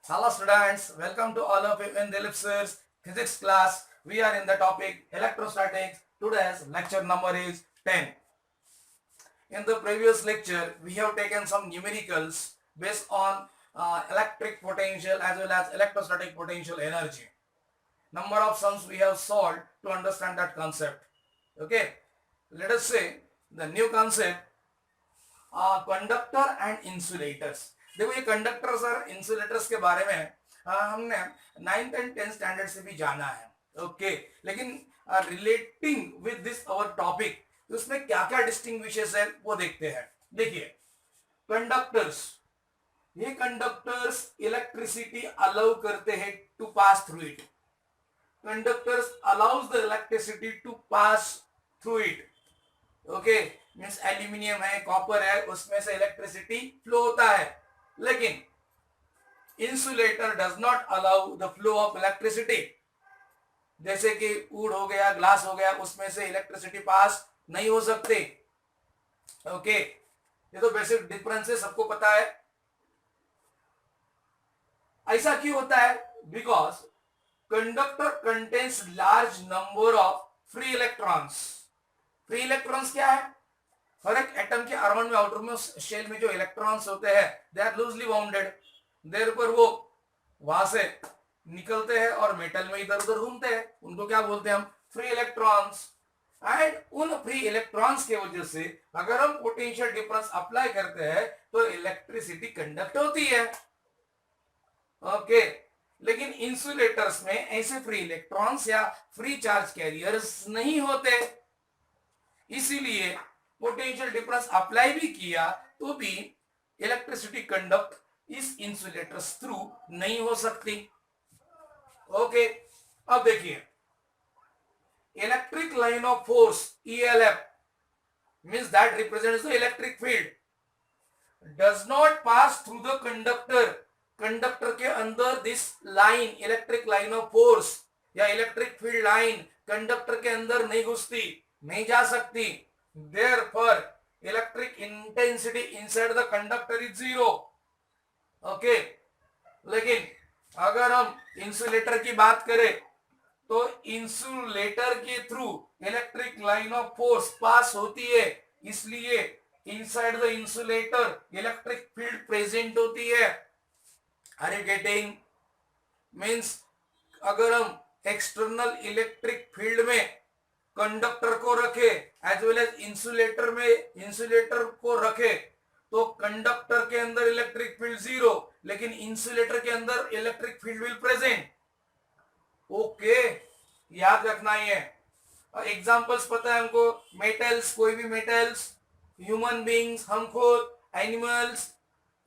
Hello students, welcome to all of you in Dilip sir's physics class. We are in the topic electrostatics. Today's lecture number is 10. In the previous lecture, we have taken some numericals based on electric potential as well as electrostatic potential energy. Number of sums we have solved to understand that concept. Okay, let us say the new concept conductor and insulators. देखो ये conductors और insulators के बारे में हमने 9th and 10th standard से भी जाना है. ओके लेकिन relating with this our topic उसमें क्या क्या डिस्टिंग्विशेस है वो देखते हैं. देखिए कंडक्टर्स, ये कंडक्टर्स इलेक्ट्रिसिटी अलाउ करते हैं to pass through it. Conductors allows the electricity to pass through it. Okay means aluminium है, कॉपर है, उसमें से इलेक्ट्रिसिटी फ्लो होता है. लेकिन insulator does not allow the flow of electricity. जैसे कि वुड हो गया, ग्लास हो गया, उसमें से इलेक्ट्रिसिटी पास नहीं हो सकती. ओके ये तो बेसिक डिफरेंस है, सबको पता है. ऐसा क्यों होता है? Because conductor contains large number of free electrons. Free electrons क्या है? हर एक एटम के अर्बन में, आउटर में, शेल में जो इलेक्ट्रॉन्स होते हैं दे आर लूजली बाउंडेड. देर पर वो वहां से निकलते हैं और मेटल में इधर उधर घूमते हैं. उनको क्या बोलते हैं हम? Free electrons. एंड उन फ्री इलेक्ट्रॉन्स के वजह से अगर हम पोटेंशियल डिफरेंस अप्लाई करते हैं तो इलेक्ट्रिसिटी कंडक्ट होती है. ओके लेकिन इंसुलेटर्स में ऐसे फ्री इलेक्ट्रॉन्स या फ्री चार्ज कैरियर्स नहीं होते. इसीलिए पोटेंशियल डिफरेंस अप्लाई भी किया तो भी इलेक्ट्रिसिटी कंडक्ट इस इंसुलेटर्स थ्रू नहीं हो सकती. ओके अब देखिए electric line of force ELF means that represents the electric field does not pass through the conductor. Conductor के अंदर this line, electric line of force या इलेक्ट्रिक फील्ड लाइन कंडक्टर के अंदर नहीं घुसती, नहीं जा सकती. Therefore, electric intensity inside the conductor is zero. Okay. लेकिन अगर हम इंसुलेटर की बात करें तो इंसुलेटर के through electric line of force pass होती है. इसलिए inside the insulator electric field present होती है. Are you getting? मींस अगर हम एक्सटर्नल इलेक्ट्रिक फील्ड में कंडक्टर को रखे एज वेल एज इंसुलेटर में इंसुलेटर को रखे तो कंडक्टर के अंदर इलेक्ट्रिक फील्ड जीरो, लेकिन इंसुलेटर के अंदर electric field will present. Okay याद रखना ही है. एग्जांपल्स पता है हमको? मेटल्स, कोई भी मेटल्स, ह्यूमन बीइंग्स, हम खुद, एनिमल्स,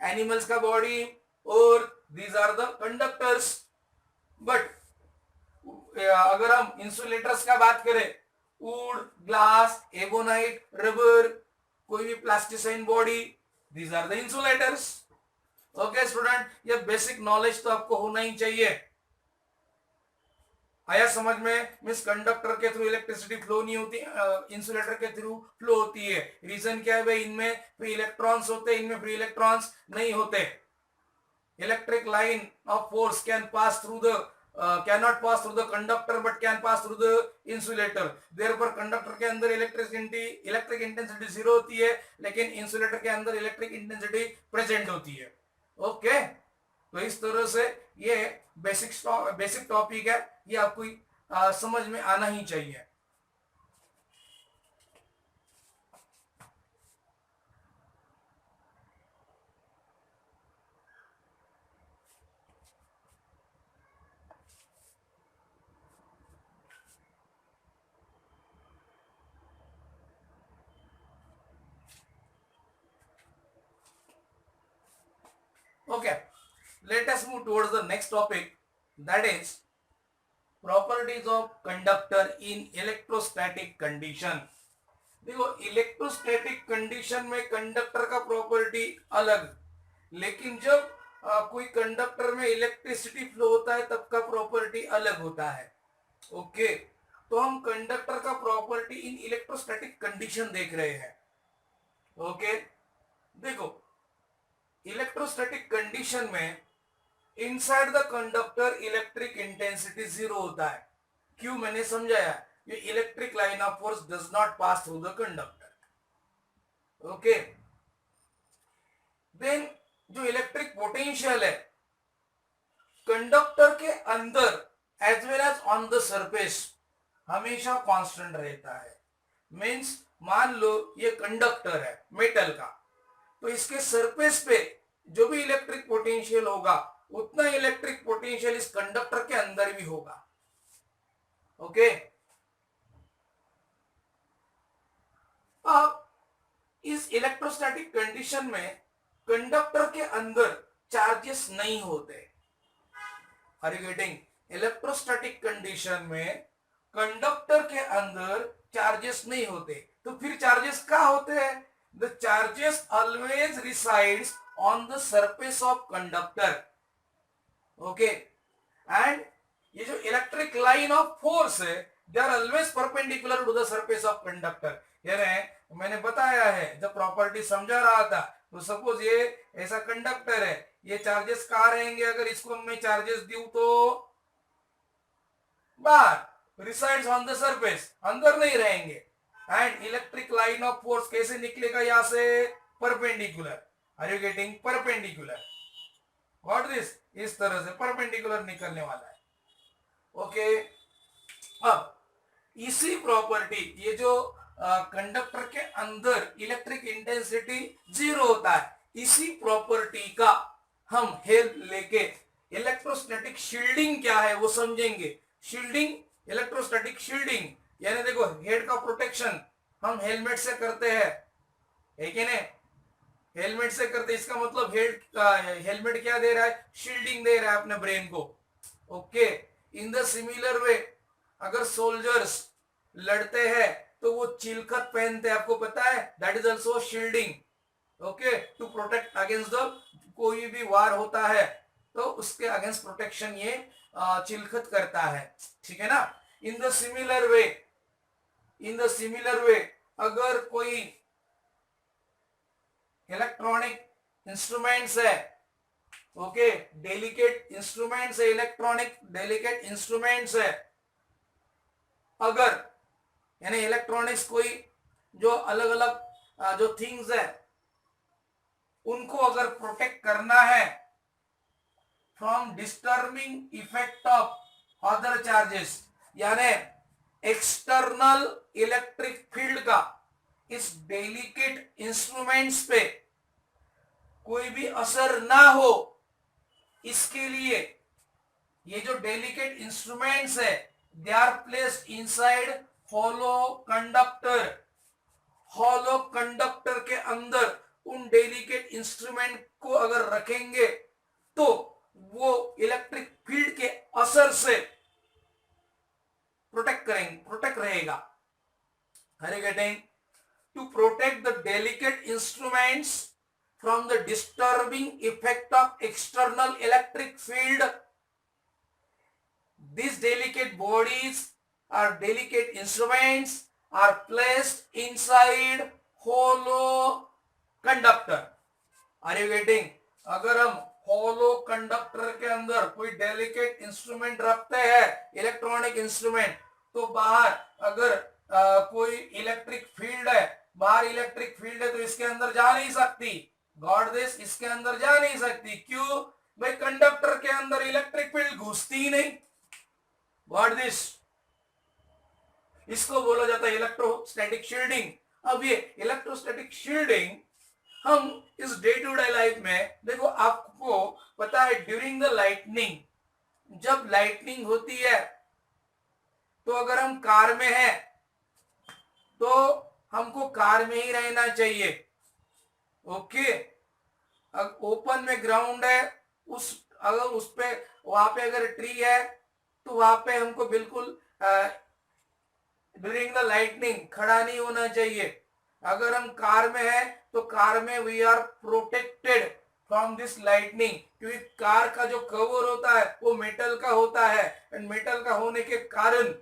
एनिमल्स का बॉडी, और these are the conductors. But अगर हम इंसुलेटर्स का बात करें, वुड, ग्लास, एबोनाइट, रबर, कोई भी plasticine body, these are the insulators. Okay student, ये बेसिक नॉलेज तो आपको होना ही चाहिए. आया समझ में? मींस कंडक्टर के थ्रू इलेक्ट्रिसिटी फ्लो नहीं होती, इंसुलेटर के थ्रू फ्लो होती है. रीजन क्या है भाई? इनमें फ्री इलेक्ट्रॉन्स होते, इनमें फ्री इलेक्ट्रॉन्स नहीं होते. Electric line of force can pass through the cannot pass through the conductor but can pass through the insulator. therefore conductor के अंदर इलेक्ट्रिक इंटेंसिटी जीरो होती है, लेकिन इंसुलेटर के अंदर इलेक्ट्रिक इंटेंसिटी प्रेजेंट होती है. ओके तो इस तरह से ये बेसिक टॉपिक है, ये आपको समझ में आना ही चाहिए. Okay, let us move towards the next topic, that is properties of conductor in electrostatic condition. देखो इलेक्ट्रोस्टैटिक कंडीशन में कंडक्टर का प्रॉपर्टी अलग, लेकिन जब कोई कंडक्टर में इलेक्ट्रिसिटी फ्लो होता है तब का प्रॉपर्टी अलग होता है. ओके तो हम कंडक्टर का प्रॉपर्टी इन इलेक्ट्रोस्टैटिक कंडीशन देख रहे हैं. ओके देखो इलेक्ट्रोस्टैटिक कंडीशन में inside the conductor electric intensity zero होता है। क्यों, मैंने समझाया, ये electric line of force does not pass through the conductor. Okay, then जो इलेक्ट्रिक पोटेंशियल है कंडक्टर के अंदर as well as on the surface हमेशा कांस्टेंट रहता है। मींस मान लो ये कंडक्टर है मेटल का, तो इसके सरफेस पे जो भी इलेक्ट्रिक पोटेंशियल होगा उतना इलेक्ट्रिक पोटेंशियल इस कंडक्टर के अंदर भी होगा। ओके, अब इस इलेक्ट्रोस्टैटिक कंडीशन में कंडक्टर के अंदर चार्जेस नहीं होते। Are you getting? Electrostatic condition में कंडक्टर के अंदर चार्जेस नहीं होते, तो फिर चार्जेस कहाँ होते हैं? The charges always resides on the surface of conductor. Okay, and ये जो इलेक्ट्रिक लाइन ऑफ फोर्स है they are always perpendicular to the surface of conductor. यानी मैंने बताया है, जब प्रॉपर्टी समझा रहा था, तो सपोज ये ऐसा कंडक्टर है, ये चार्जेस कहाँ रहेंगे? अगर इसको मैं चार्जेस दूं तो बाहर, रिसाइड्स ऑन द सरफेस, अंदर नहीं रहेंगे। And electric line of force कैसे निकलेगा? यहां से perpendicular. Are you getting? Perpendicular. What this? इस तरह से परपेंडिकुलर निकलने वाला है। ओके, अब इसी प्रॉपर्टी, ये जो कंडक्टर के अंदर इलेक्ट्रिक इंटेंसिटी जीरो होता है, इसी प्रॉपर्टी का हम हेल्प लेके इलेक्ट्रोस्टैटिक शील्डिंग क्या है वो समझेंगे। शील्डिंग, इलेक्ट्रोस्टैटिक शील्डिंग यानी देखो हेड का प्रोटेक्शन हम हेलमेट से करते हैं, है कि नहीं? हेलमेट से करते, इसका मतलब हेलमेट क्या दे रहा है? शील्डिंग दे रहा है अपने ब्रेन को। ओके, इन द सिमिलर वे अगर सोल्जर्स लड़ते हैं तो वो चिलखत पहनते हैं, आपको पता है, that is also shielding. Okay, to protect against the, कोई भी वार होता है तो उसके अगेंस्ट प्रोटेक्शन ये चिलखत करता है, ठीक है ना? इन द सिमिलर वे अगर कोई इलेक्ट्रॉनिक इंस्ट्रूमेंट्स है, ओके, डेलिकेट इंस्ट्रूमेंट्स है, इलेक्ट्रॉनिक डेलिकेट इंस्ट्रूमेंट्स है, अगर यानी इलेक्ट्रॉनिक्स कोई जो अलग अलग जो थिंग्स है उनको अगर प्रोटेक्ट करना है from disturbing effect of other charges, यानी एक्सटर्नल इलेक्ट्रिक फील्ड का इस डेलिकेट इंस्ट्रूमेंट्स पे कोई भी असर ना हो, इसके लिए ये जो डेलिकेट इंस्ट्रूमेंट्स है they are placed inside hollow conductor. Hollow conductor के अंदर उन डेलिकेट इंस्ट्रूमेंट को अगर रखेंगे तो वो इलेक्ट्रिक फील्ड के असर से प्रोटेक्ट रहेगा। Are you getting? To protect the delicate instruments from the disturbing effect of external electric field, these delicate bodies or delicate instruments are placed inside hollow conductor. Are you getting? अगर हम hollow conductor के अंदर कोई delicate instrument रखते हैं, electronic instrument, तो बाहर अगर कोई इलेक्ट्रिक फील्ड है, बाहर इलेक्ट्रिक फील्ड है तो इसके अंदर जा नहीं सकती। गॉड दिस, इसके अंदर जा नहीं सकती। क्यों भाई? कंडक्टर के अंदर इलेक्ट्रिक फील्ड घुसती ही नहीं। गॉड दिस, इसको बोला जाता है इलेक्ट्रोस्टैटिक शील्डिंग। अब ये इलेक्ट्रोस्टैटिक शील्डिंग हम इस डे टू डे लाइफ में देखो, आपको पता है ड्यूरिंग द लाइटनिंग, जब लाइटनिंग होती है तो अगर हम कार में हैं तो हमको कार में ही रहना चाहिए। ओके, ओपन में ग्राउंड है, अगर उस पे वहां पे अगर ट्री है तो वहां पे हमको बिल्कुल ड्यूरिंग द लाइटनिंग खड़ा नहीं होना चाहिए। अगर हम कार में है तो कार में we are protected from this lightning, क्योंकि कार का जो कवर होता है वो मेटल का होता है, एंड मेटल का होने के कारण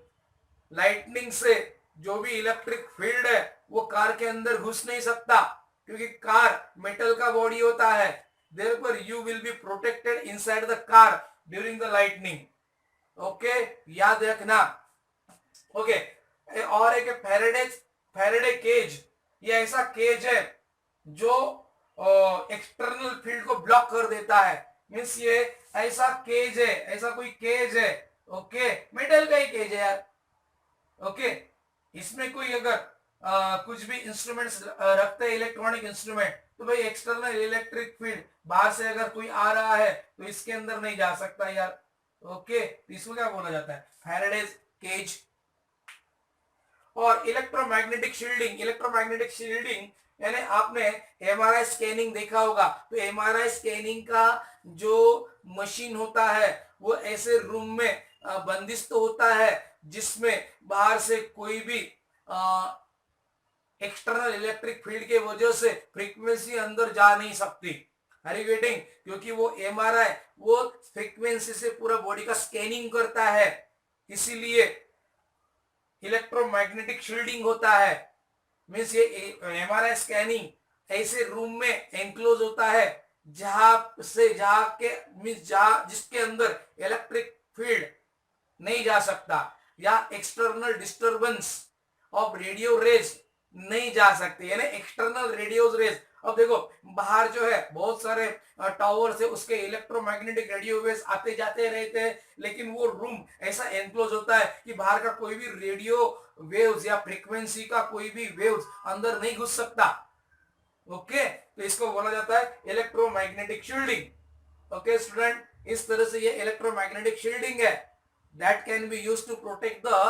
लाइटनिंग से जो भी इलेक्ट्रिक फील्ड है वो कार के अंदर घुस नहीं सकता, क्योंकि कार मेटल का बॉडी होता है। therefore you will be protected inside the car during the lightning. Okay, याद रखना. ओके, और एक फैराडे केज. ये ऐसा केज है जो एक्सटर्नल फील्ड को ब्लॉक कर देता है. मीन्स ये ऐसा केज है, ऐसा कोई केज है. ओके, मेटल का ही केज है यार. ओके, इसमें कोई अगर कुछ भी इंस्ट्रूमेंट्स रखते हैं, इलेक्ट्रॉनिक इंस्ट्रूमेंट, तो भाई एक्सटर्नल इलेक्ट्रिक फील्ड बाहर से अगर कोई आ रहा है तो इसके अंदर नहीं जा सकता यार. ओके, तो इसको क्या बोला जाता है? Faraday's cage. और इलेक्ट्रोमैग्नेटिक शील्डिंग यानी आपने एमआरआई स्कैनिंग देखा होगा, तो एमआरआई स्कैनिंग का जो मशीन होता है वो ऐसे रूम में बंदिश तो होता है जिसमें बाहर से कोई भी एक्सटर्नल इलेक्ट्रिक फील्ड के वजह से फ्रीक्वेंसी अंदर जा नहीं सकती. Are you getting? क्योंकि वो एमआरआई वो फ्रीक्वेंसी से पूरा बॉडी का स्कैनिंग करता है, इसीलिए इलेक्ट्रोमैग्नेटिक शील्डिंग होता है. मीन्स ये एमआरआई स्कैनिंग ऐसे रूम में एनक्लोज होता है जहां के मीन्स जिसके अंदर इलेक्ट्रिक फील्ड नहीं जा सकता या external disturbance of radio rays नहीं जा सकते, यानी एक्सटर्नल रेडियो रेज. अब देखो बाहर जो है बहुत सारे टावर से उसके इलेक्ट्रोमैग्नेटिक रेडियो वेव्स आते जाते रहते हैं, लेकिन वो रूम ऐसा एनक्लोज होता है कि बाहर का कोई भी रेडियो वेव्स या फ्रीक्वेंसी का कोई भी वेव्स अंदर नहीं घुस सकता. ओके, तो इसको बोला जाता है इलेक्ट्रोमैग्नेटिक शील्डिंग. ओके स्टूडेंट, इस तरह से ये इलेक्ट्रोमैग्नेटिक शील्डिंग है that can be used to protect the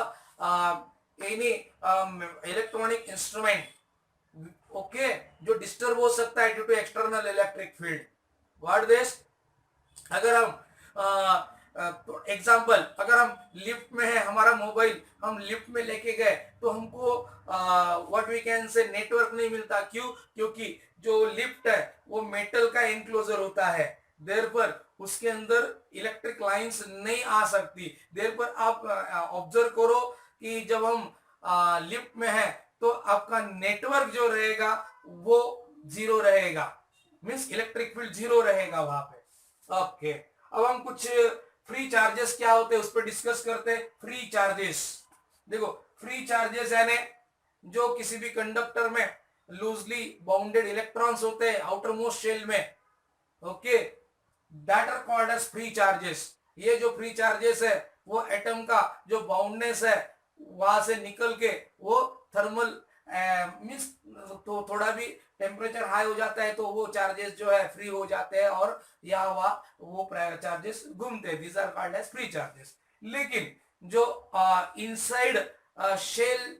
any electronic instrument. Okay, जो डिस्टर्ब हो सकता है due to external electric field. What this? अगर हम एग्जांपल अगर हम लिफ्ट में है, हमारा मोबाइल हम लिफ्ट में लेके गए तो हमको what we can say network नहीं मिलता. क्यों? क्योंकि जो लिफ्ट है वो मेटल का एनक्लोजर होता है, देयरफॉर उसके अंदर इलेक्ट्रिक लाइंस नहीं आ सकती. देयरफॉर आप ऑब्जर्व करो कि जब हम लिफ्ट में है तो आपका नेटवर्क जो रहेगा वो जीरो रहेगा, मीन्स इलेक्ट्रिक फील्ड जीरो रहेगा वहां पे. ओके, अब हम कुछ फ्री चार्जेस क्या होते हैं उस पर डिस्कस करते हैं. फ्री चार्जेस, देखो फ्री चार्जेस यानी जो किसी भी कंडक्टर में लूजली बाउंडेड इलेक्ट्रॉन्स होते हैं आउटर मोस्ट शेल में. Okay, that are called as free charges. ये जो फ्री चार्जेस है वो एटम का जो बाउंडनेस है वहां से निकल के वो थर्मल मीन्स तो थोड़ा भी टेम्परेचर हाई हो जाता है तो वो चार्जेस जो है फ्री हो जाते हैं और या वो चार्जेस घूमते हैं. These are called as free charges. लेकिन जो इनसाइड शेल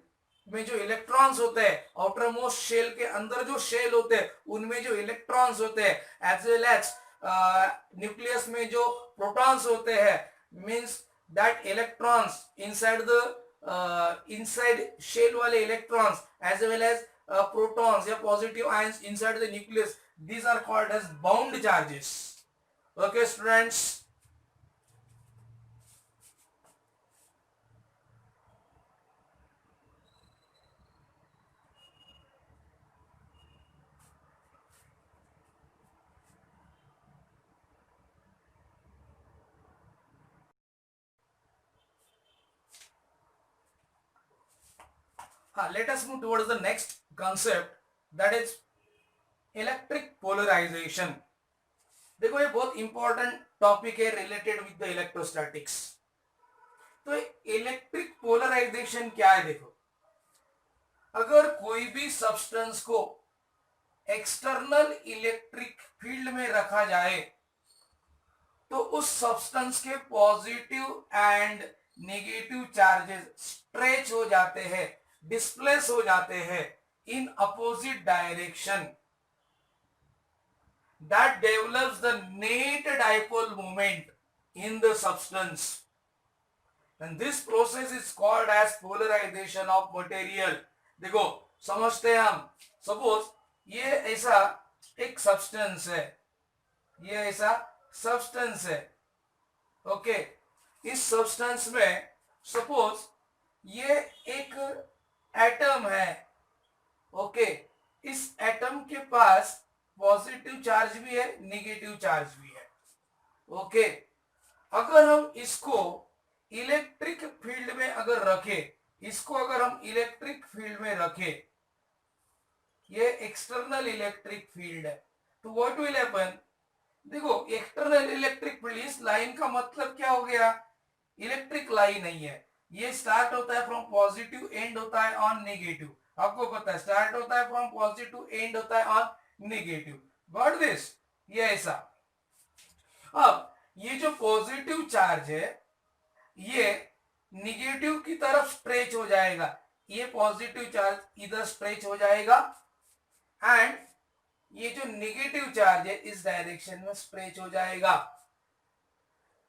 में जो इलेक्ट्रॉन्स होते हैं, आउटर मोस्ट शेल के अंदर जो शेल होते हैं उनमें जो इलेक्ट्रॉन्स होते हैं एज वेल एज न्यूक्लियस में जो प्रोटॉन्स होते हैं, means that electrons inside the inside shell वाले electrons as well as protons या positive ions inside the nucleus, these are called as bound charges. Okay students, let us move towards the next concept, that is electric polarization. देखो ये बहुत important topic है related with the electrostatics. तो electric polarisation क्या है? देखो, अगर कोई भी सब्सटेंस को एक्सटर्नल इलेक्ट्रिक फील्ड में रखा जाए तो उस सब्सटेंस के positive and negative charges stretch हो जाते हैं, डिस्प्लेस हो जाते हैं in opposite direction. That develops the net dipole moment in the substance, and this process is called as polarization of material. देखो समझते हैं हम, सपोज ये ऐसा एक सब्सटेंस है, ये ऐसा सब्सटेंस है. ओके, इस सब्सटेंस में सपोज ये एक एटम है. ओके, इस एटम के पास पॉजिटिव चार्ज भी है, नेगेटिव चार्ज भी है। ओके, अगर हम इसको इलेक्ट्रिक फील्ड में अगर रखें, इसको अगर हम इलेक्ट्रिक फील्ड में रखें, ये एक्सटर्नल इलेक्ट्रिक फील्ड है, तो व्हाट विल हैपन? देखो, एक्सटर्नल इलेक्ट्रिक फील्ड, इस लाइन का मतलब क्या हो गया? इलेक्ट्रिक लाइन नहीं है, ये स्टार्ट होता है फ्रॉम पॉजिटिव, एंड होता है ऑन नेगेटिव। आपको पता है स्टार्ट होता है फ्रॉम पॉजिटिव, एंड होता है ऑन नेगेटिव। Got this? ये ऐसा। अब ये जो पॉजिटिव चार्ज है ये निगेटिव की तरफ स्ट्रेच हो जाएगा, ये पॉजिटिव चार्ज इधर स्ट्रेच हो जाएगा, एंड ये जो नेगेटिव चार्ज है इस डायरेक्शन में स्ट्रेच हो जाएगा।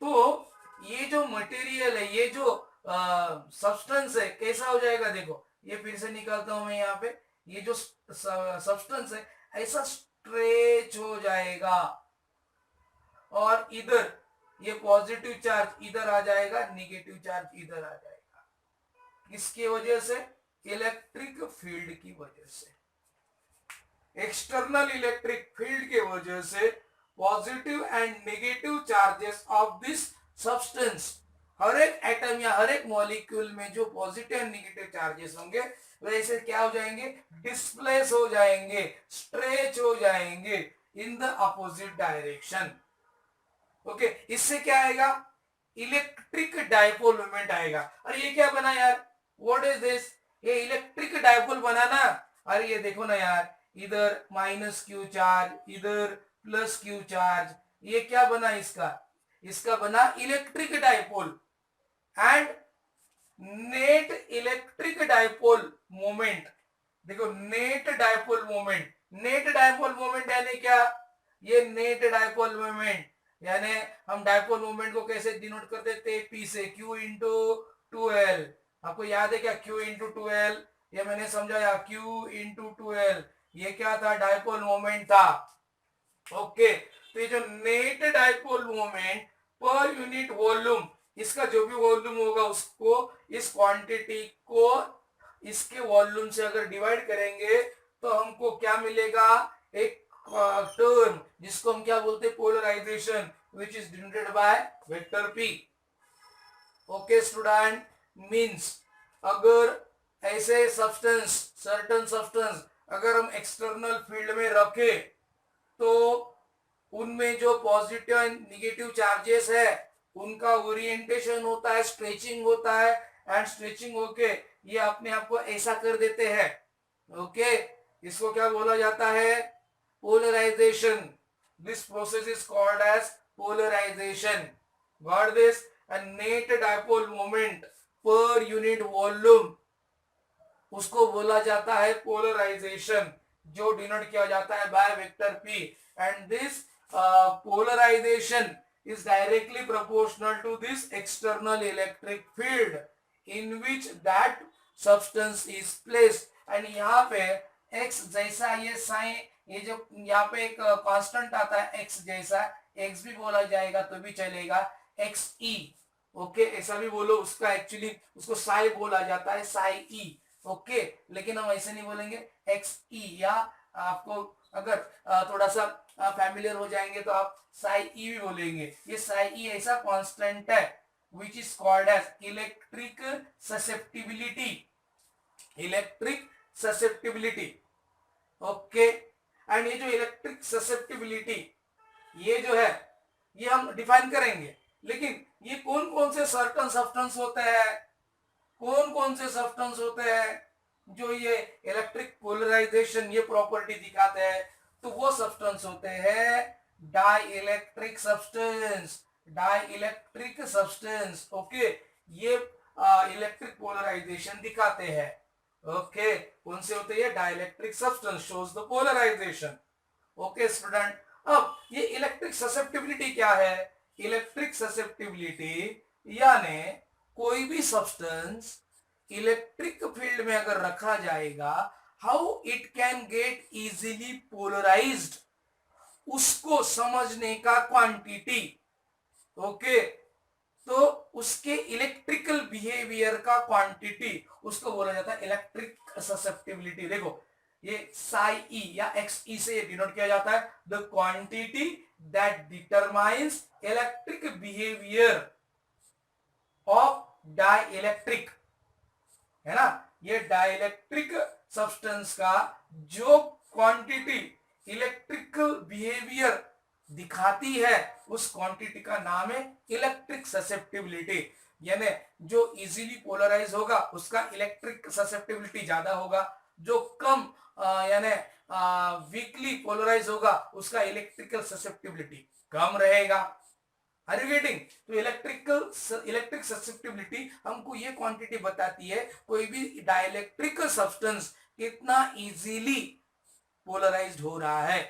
तो ये जो मटेरियल है, ये जो सब्सटेंस है, कैसा हो जाएगा? देखो, ये फिर से निकालता हूं मैं यहाँ पे, ये जो सब्सटेंस है ऐसा स्ट्रेच हो जाएगा, और इधर ये पॉजिटिव चार्ज इधर आ जाएगा, नेगेटिव चार्ज इधर आ जाएगा। किसकी वजह से? इलेक्ट्रिक फील्ड की वजह से, एक्सटर्नल इलेक्ट्रिक फील्ड की वजह से positive and negative charges of this substance, हर एक एटम या हर एक मॉलिक्यूल में जो पॉजिटिव एंड नेगेटिव चार्जेस होंगे वैसे क्या हो जाएंगे? डिस्प्लेस हो जाएंगे, स्ट्रेच हो जाएंगे इन द अपोजिट डायरेक्शन। ओके, इससे क्या आएगा? इलेक्ट्रिक डायपोल मोमेंट आएगा। अरे ये क्या बना यार? What is this? ये इलेक्ट्रिक डायपोल बना ना। अरे ये देखो ना यार, इधर माइनस क्यू चार्ज, इधर प्लस क्यू चार्ज, ये क्या बना इसका? इसका बना electric dipole. And net electric dipole moment, देखो net dipole moment, net dipole moment यानी क्या? ये नेट डायपोल मोमेंट यानी हम डायपोल मोमेंट को कैसे डिनोट करते थे? पी से, Q इंटू 2L। आपको याद है क्या? Q इंटू 2L, ये मैंने समझाया, Q इंटू 2L, ये क्या था? डायपोल मोमेंट था। ओके, तो ये जो net dipole moment per unit volume, इसका जो भी वॉल्यूम होगा उसको, इस क्वांटिटी को इसके वॉल्यूम से अगर डिवाइड करेंगे तो हमको क्या मिलेगा? एक टर्म जिसको हम क्या बोलते हैं? Polarization, which is denoted by vector P. Okay student, means अगर ऐसे सब्सटेंस, सर्टेन सब्सटेंस अगर हम एक्सटर्नल फील्ड में रखें तो उनमें जो पॉजिटिव एंड निगेटिव चार्जेस है उनका ओरिएंटेशन होता है, स्ट्रेचिंग होता है, एंड स्ट्रेचिंग होके ये अपने आप को ऐसा कर देते हैं। ओके, इसको क्या बोला जाता है? Polarisation. This process is called as polarization. Got this? A net dipole moment per unit volume, उसको बोला जाता है पोलराइजेशन, जो डिनोट किया जाता है by vector P. And this polarization is directly proportional to this external electric field in which that substance is placed. And यहाँ पे x जैसा ये साइन, ये जो यहाँ पे एक कांस्टेंट आता है x जैसा, x भी बोला जाएगा तो भी चलेगा, xe। ओके, ऐसा भी बोलो, उसका एक्चुअली उसको साई बोला जाता है, साई ई। ओके, लेकिन हम ऐसे नहीं बोलेंगे xe, या आपको अगर थोड़ा सा फैमिलियर हो जाएंगे तो आप साई ई भी बोलेंगे। ये साई ई ऐसा कांस्टेंट है which is called as electric susceptibility, electric susceptibility। Okay, and ये जो इलेक्ट्रिक ससेप्टिबिलिटी ये जो है ये हम डिफाइन करेंगे, लेकिन ये कौन कौन से सर्टन सब्सटेंस होते हैं, कौन कौन से सब्सटेंस होते हैं जो ये इलेक्ट्रिक पोलराइजेशन ये प्रॉपर्टी दिखाते हैं? तो वो सब्सटेंस होते हैं dielectric substance, dielectric substance. Okay, ये इलेक्ट्रिक पोलराइजेशन दिखाते हैं। ओके, कौन से होते हैं? Dielectric substance shows the polarization. Okay student, अब ये इलेक्ट्रिक ससेप्टिबिलिटी क्या है? इलेक्ट्रिक ससेप्टिबिलिटी यानी कोई भी सब्सटेंस इलेक्ट्रिक फील्ड में अगर रखा जाएगा, how it can get easily polarized, उसको समझने का क्वांटिटी। ओके, तो उसके इलेक्ट्रिकल बिहेवियर का क्वांटिटी, उसको बोला जाता है इलेक्ट्रिक ससेप्टिबिलिटी। देखो, ये psi e या xe से ये डिनोट किया जाता है, the quantity that determines electric behaviour of dielectric, है ना, ये डाइलेक्ट्रिक सब्सटेंस का जो क्वांटिटी इलेक्ट्रिकल बिहेवियर दिखाती है उस क्वांटिटी का नाम है इलेक्ट्रिक ससेप्टिबिलिटी। यानी जो इजीली पोलराइज होगा उसका इलेक्ट्रिक ससेप्टिबिलिटी ज्यादा होगा, जो कम यानी वीकली पोलराइज होगा उसका इलेक्ट्रिकल ससेप्टिबिलिटी कम रहेगा। Are you getting? तो इलेक्ट्रिक ससेप्टिबिलिटी हमको ये क्वांटिटी बताती है कोई भी डाइलेक्ट्रिक सब्सटेंस कितना इजीली पोलराइज्ड हो रहा है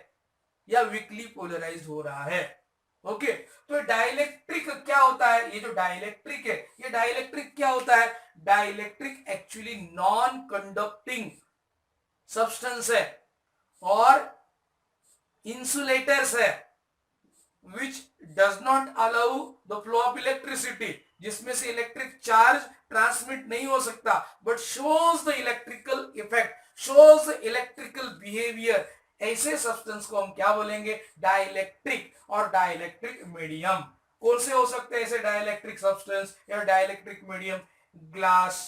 या वीकली पोलराइज्ड हो रहा है। ओके, तो डाइलेक्ट्रिक क्या होता है? ये जो डाइलेक्ट्रिक है, ये डाइलेक्ट्रिक क्या होता है? Dielectric actually non conducting substance है और इंसुलेटर्स है which does not allow the flow of electricity, जिसमें से इलेक्ट्रिक चार्ज ट्रांसमिट नहीं हो सकता, but shows the electrical effect, shows the electrical behaviour. ऐसे सब्सटेंस को हम क्या बोलेंगे? डाइलेक्ट्रिक और डाइलेक्ट्रिक मीडियम। कौन से हो सकते हैं ऐसे डाइलेक्ट्रिक सब्सटेंस या dielectric medium? Glass,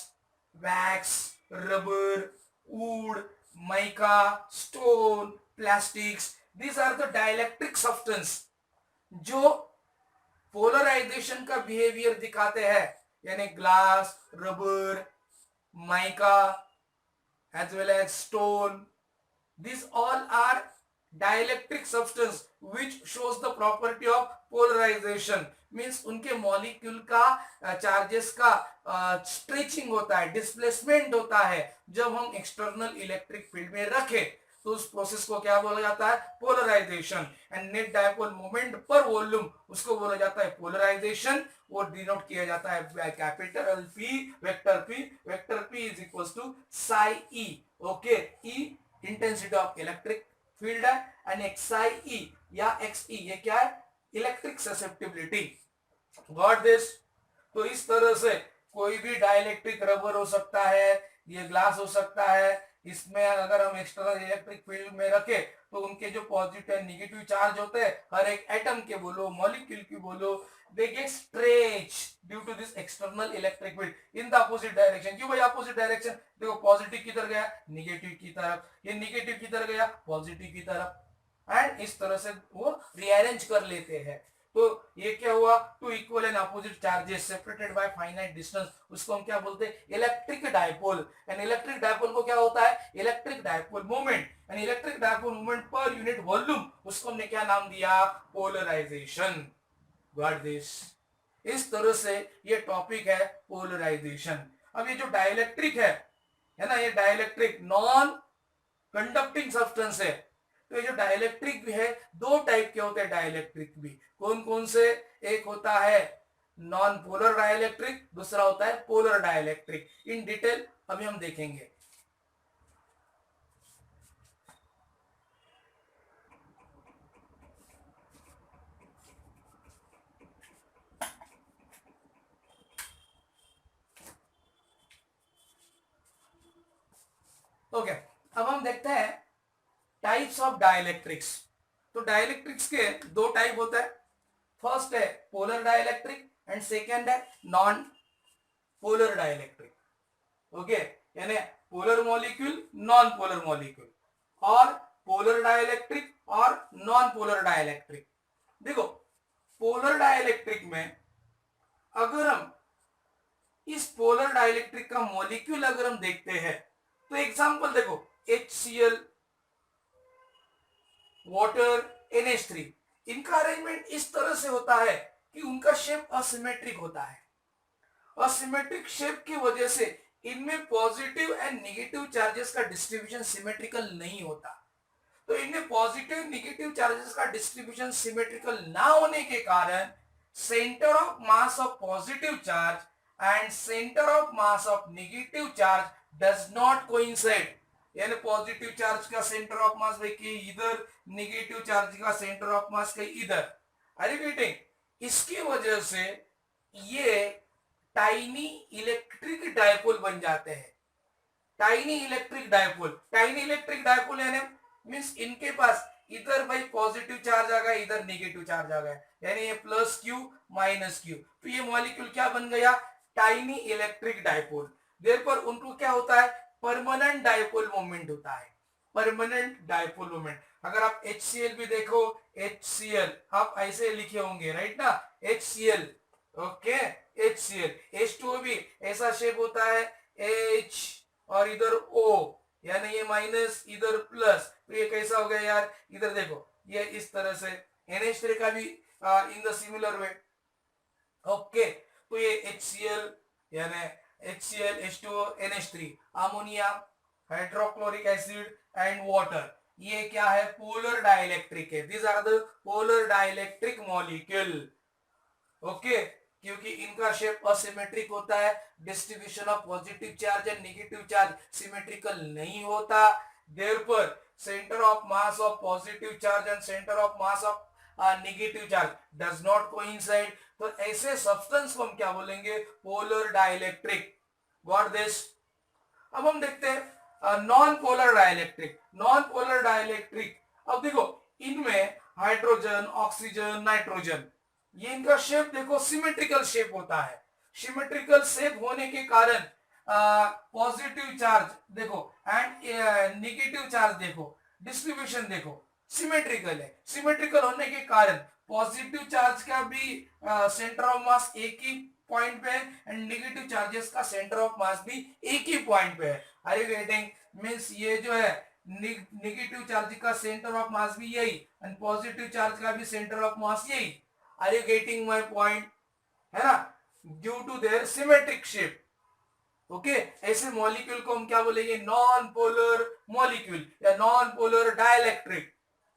wax, rubber, would, mica, stone, plastics, these are the dielectric substance जो पोलराइजेशन का बिहेवियर दिखाते हैं, यानी glass, rubber, mica as well as stone, these all are dielectric substance which shows the property of polarization, means उनके molecule का charges का stretching होता है, डिस्प्लेसमेंट होता है। जब हम एक्सटर्नल इलेक्ट्रिक फील्ड में रखें तो उस प्रोसेस को क्या बोला जाता है? Polarization. And net dipole moment per volume, उसको बोला जाता है पोलराइजेशन। वो डिनोट किया जाता है capital P, vector P. Vector P is equal to psi E. Okay, E intensity of electric field है एंड एक्साई ई या एक्स ई ये क्या है? Electric susceptibility. Got this? तो इस तरह से कोई भी डाइलेक्ट्रिक रबर हो सकता है, ये ग्लास हो सकता है, इसमें अगर हम एक्सटर्नल इलेक्ट्रिक फील्ड में रखे तो उनके जो पॉजिटिव एंड नेगेटिव चार्ज होते हैं, हर एक एटम के बोलो, मॉलिक्यूल की बोलो, they get stretch due to this external electric field in the opposite direction. क्यों भाई अपोजिट डायरेक्शन? देखो पॉजिटिव किधर गया? निगेटिव की तरफ। ये निगेटिव किधर गया? पॉजिटिव की तरफ। एंड इस तरह से वो रीअरेंज कर लेते हैं। तो ये क्या हुआ? Two equal and opposite charges separated by finite distance, उसको हम क्या बोलते हैं? Electric dipole. And electric dipole को क्या होता है? Electric dipole moment. And electric dipole moment per unit volume, उसको हमने क्या नाम दिया? पोलराइजेशन। Got this? इस तरह से ये टॉपिक है पोलराइजेशन। अब ये जो डाइलेक्ट्रिक है ना, ये डाइलेक्ट्रिक नॉन कंडक्टिंग सब्सटेंस है। तो ये जो डाइलेक्ट्रिक भी है, दो टाइप के होते हैं डाइलेक्ट्रिक भी। कौन कौन से? एक होता है नॉन पोलर डाइलेक्ट्रिक, दूसरा होता है पोलर डाइलेक्ट्रिक। इन डिटेल अभी हम देखेंगे। ओके, अब हम देखते हैं टाइप्स ऑफ डाइलेक्ट्रिक्स। तो डाइलेक्ट्रिक्स के दो टाइप होता है। फर्स्ट है पोलर डाइलेक्ट्रिक एंड सेकेंड है नॉन पोलर डाइलेक्ट्रिक। ओके, यानी polar molecule, non polar molecule, और पोलर डाइलेक्ट्रिक और नॉन पोलर डाइलेक्ट्रिक। देखो पोलर डाइलेक्ट्रिक में अगर हम इस पोलर डाइलेक्ट्रिक का मॉलिक्यूल अगर हम देखते हैं तो एग्जांपल देखो HCl, वाटर, NH3, इनका अरेंजमेंट इस तरह से होता है कि उनका शेप असिमेट्रिक होता है। असिमेट्रिक शेप की वजह से इनमें पॉजिटिव एंड नेगेटिव चार्जेस का डिस्ट्रीब्यूशन सिमेट्रिकल नहीं होता। तो इनमें पॉजिटिव नेगेटिव चार्जेस का डिस्ट्रीब्यूशन सिमेट्रिकल ना होने के कारण centre of mass of positive charge and centre of mass of negative charge does not coincide. यानी पॉजिटिव चार्ज का सेंटर ऑफ मास कहीं इधर, नेगेटिव चार्ज का सेंटर ऑफ मास कहीं इधर। Are you getting? इसकी वजह से ये टाइनी इलेक्ट्रिक डायपोल बन जाते हैं। टाइनी इलेक्ट्रिक डायपोल यानी मीन्स इनके पास इधर भाई पॉजिटिव चार्ज आ गया, इधर नेगेटिव चार्ज आ गया, यानी ये प्लस क्यू माइनस क्यू, तो ये मॉलिक्यूल क्या बन गया, टाइनी इलेक्ट्रिक डायपोल। देयरफॉर उनको क्या होता है, परमानेंट डायपोल मोमेंट होता है, परमानेंट डायपोल मोमेंट। अगर आप HCl भी देखो, HCl आप ऐसे लिखे होंगे राइट ना, HCl, ओके, HCl, H2O भी ऐसा शेप होता है, H और इधर O, यानी ये माइनस इधर प्लस, तो ये कैसा हो गया यार, इधर देखो ये इस तरह से, NH3 का भी in the similar way, okay. तो ये HCl यानी HCl, H2O, NH3, ammonia, hydrochloric acid and water, ये क्या है, पोलर डाइलेक्ट्रिक है, these are the polar dielectric molecule, okay. क्योंकि इनका शेप असिमेट्रिक होता है, distribution of positive charge and negative charge symmetrical नहीं होता, therefore centre of mass of positive charge and centre of mass of negative charge does not coincide, तो ऐसे substance को हम क्या बोलेंगे, पोलर डाइलेक्ट्रिक, गॉट दिस। अब हम देखते हैं नॉन पोलर डाइलेक्ट्रिक, अब देखो इनमें हाइड्रोजन, ऑक्सीजन, नाइट्रोजन, ये इनका शेप देखो सिमेट्रिकल शेप होता है, सिमेट्रिकल शेप होने के कारण पॉजिटिव चार्ज देखो एंड नेगेटिव चार्ज देखो, डिस्ट्रीब्यूशन देखो सिमेट्रिकल है, सिमेट्रिकल होने के कारण पॉजिटिव चार्ज का भी सेंटर ऑफ मास एक ही पॉइंट पे है एंड नेगेटिव चार्जेस का सेंटर ऑफ मास भी एक ही पॉइंट पे है, आर यू गेटिंग, मींस ये जो है नेगेटिव चार्ज का सेंटर ऑफ मास भी यही एंड पॉजिटिव चार्ज का भी सेंटर ऑफ मास यही, are you getting my point, है ना, due to their symmetric shape, okay. ऐसे मॉलिक्यूल को हम क्या बोलेंगे, नॉन पोलर मॉलिक्यूल या नॉन पोलर डाइलेक्ट्रिक,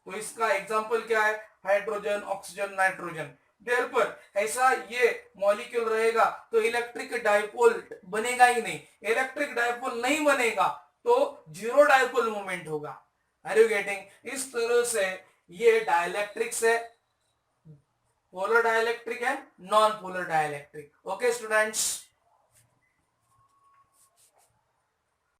तो इसका एग्जांपल क्या है, हाइड्रोजन, ऑक्सीजन, नाइट्रोजन, देयरफॉर ऐसा ये मॉलिक्यूल रहेगा तो इलेक्ट्रिक डायपोल बनेगा ही नहीं, इलेक्ट्रिक डायपोल नहीं बनेगा तो जीरो डायपोल मोमेंट होगा, आर यू गेटिंग, इस तरह से ये डाइलेक्ट्रिक्स है, polar dielectric and non polar dielectric, okay students.